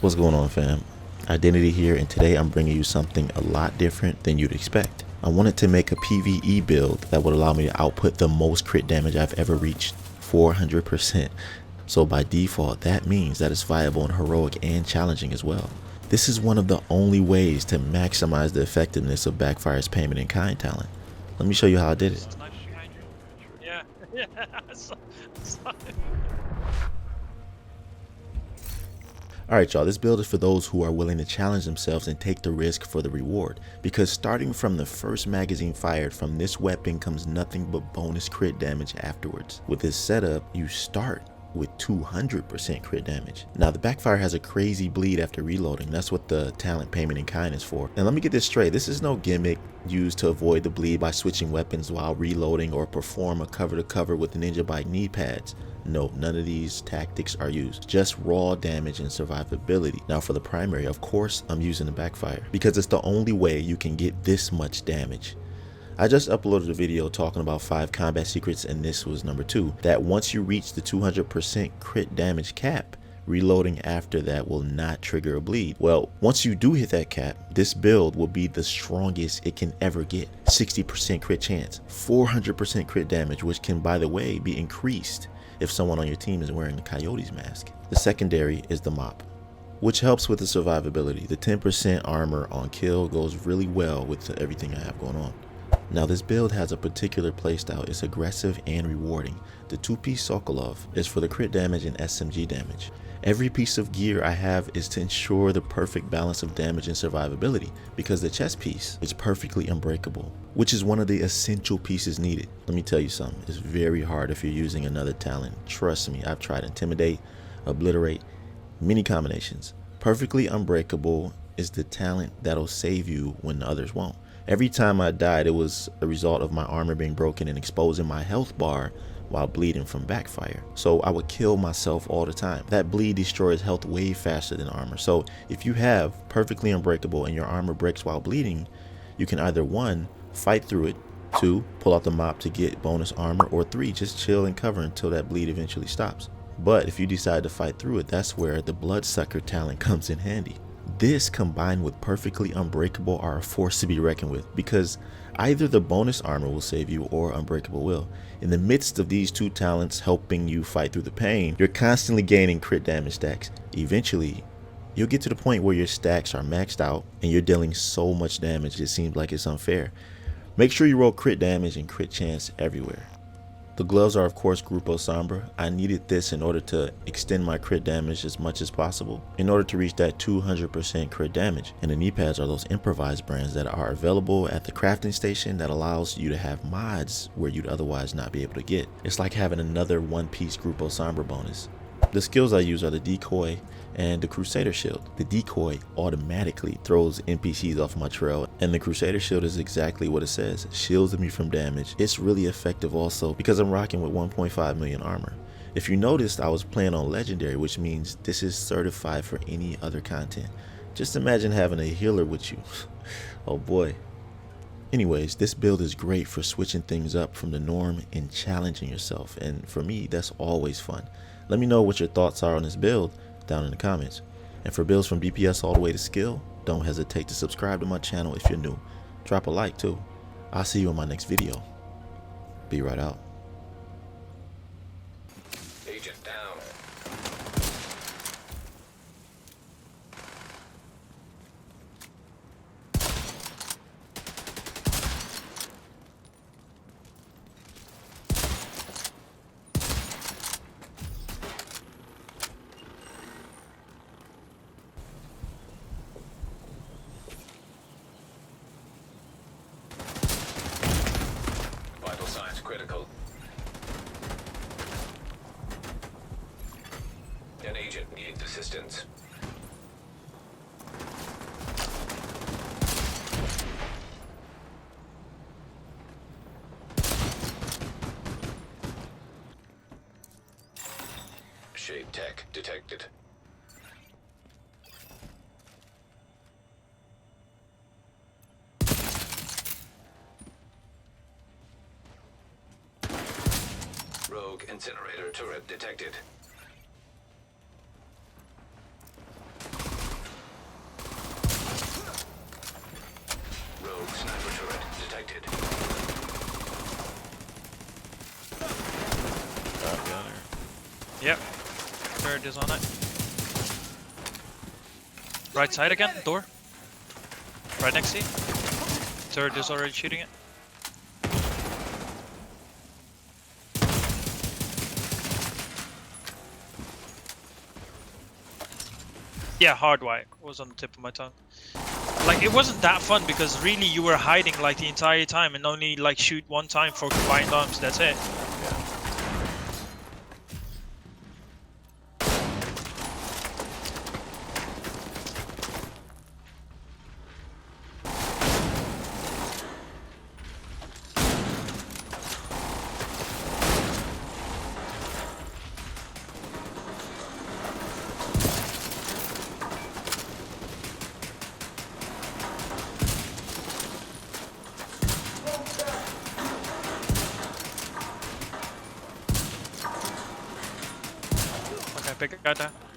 What's going on, fam? Identity here, and today I'm bringing you something a lot different than you'd expect. I wanted to make a PVE build that would allow me to output the most crit damage I've ever reached, 400%. So by default, that means that it's viable in heroic and challenging as well. This is one of the only ways to maximize the effectiveness of Backfire's payment in kind talent. Let me show you how I did it. Yeah, yeah, I saw it. Alright y'all, this build is for those who are willing to challenge themselves and take the risk for the reward, because starting from the first magazine fired from this weapon comes nothing but bonus crit damage afterwards. With this setup, you start with 200% crit damage. Now the Backfire has a crazy bleed after reloading. That's what the talent payment in kind is for. And let me get this straight, this is no gimmick used to avoid the bleed by switching weapons while reloading or perform a cover to cover with ninja bike knee pads. No, none of these tactics are used, just raw damage and survivability. Now for the primary, of course I'm using the Backfire because it's the only way you can get this much damage. I just uploaded a video talking about 5 combat secrets, and this was number 2, that once you reach the 200% crit damage cap, reloading after that will not trigger a bleed. Well, once you do hit that cap, this build will be the strongest it can ever get. 60% crit chance, 400% crit damage, which can, by the way, be increased if someone on your team is wearing the Coyote's mask. The secondary is the mop, which helps with the survivability. The 10% armor on kill goes really well with everything I have going on. Now this build has a particular playstyle. It's aggressive and rewarding. The 2-piece Sokolov is for the crit damage and SMG damage. Every piece of gear I have is to ensure the perfect balance of damage and survivability, because the chest piece is perfectly unbreakable, which is one of the essential pieces needed. Let me tell you something, it's very hard if you're using another talent. Trust me, I've tried Intimidate, Obliterate, many combinations. Perfectly unbreakable is the talent that'll save you when the others won't. Every time I died, it was a result of my armor being broken and exposing my health bar while bleeding from Backfire. So I would kill myself all the time. That bleed destroys health way faster than armor. So if you have perfectly unbreakable and your armor breaks while bleeding, you can either 1, fight through it, 2, pull out the mop to get bonus armor, or 3, just chill and cover until that bleed eventually stops. But if you decide to fight through it, that's where the Bloodsucker talent comes in handy. This combined with perfectly unbreakable are a force to be reckoned with, because either the bonus armor will save you or unbreakable will. In the midst of these 2 talents helping you fight through the pain, you're constantly gaining crit damage stacks. Eventually, you'll get to the point where your stacks are maxed out and you're dealing so much damage it seems like it's unfair. Make sure you roll crit damage and crit chance everywhere. The gloves are of course Grupo Sombra. I needed this in order to extend my crit damage as much as possible in order to reach that 200% crit damage. And the knee pads are those improvised brands that are available at the crafting station that allows you to have mods where you'd otherwise not be able to get. It's like having another 1-piece Grupo Sombra bonus. The skills I use are the decoy and the Crusader shield. The decoy automatically throws NPCs off my trail, and the Crusader shield is exactly what it says, shields me from damage. It's really effective also because I'm rocking with 1.5 million armor. If you noticed, I was playing on legendary, which means this is certified for any other content. Just imagine having a healer with you. Oh boy. Anyways, this build is great for switching things up from the norm and challenging yourself, and for me that's always fun. Let me know what your thoughts are on this build down in the comments. And for builds from DPS all the way to skill, don't hesitate to subscribe to my channel if you're new. Drop a like too. I'll see you in my next video. Be right out. Agent down. Vital signs critical. An agent needs assistance. Shade tech detected. Rogue incinerator turret detected. Turret is on it. Right side again, door. Right next to you. Turret is already shooting it. Yeah, hard white was on the tip of my tongue. Like, it wasn't that fun because really you were hiding like the entire time and only like shoot one time for combined arms, that's it. Okay, pick a guy down.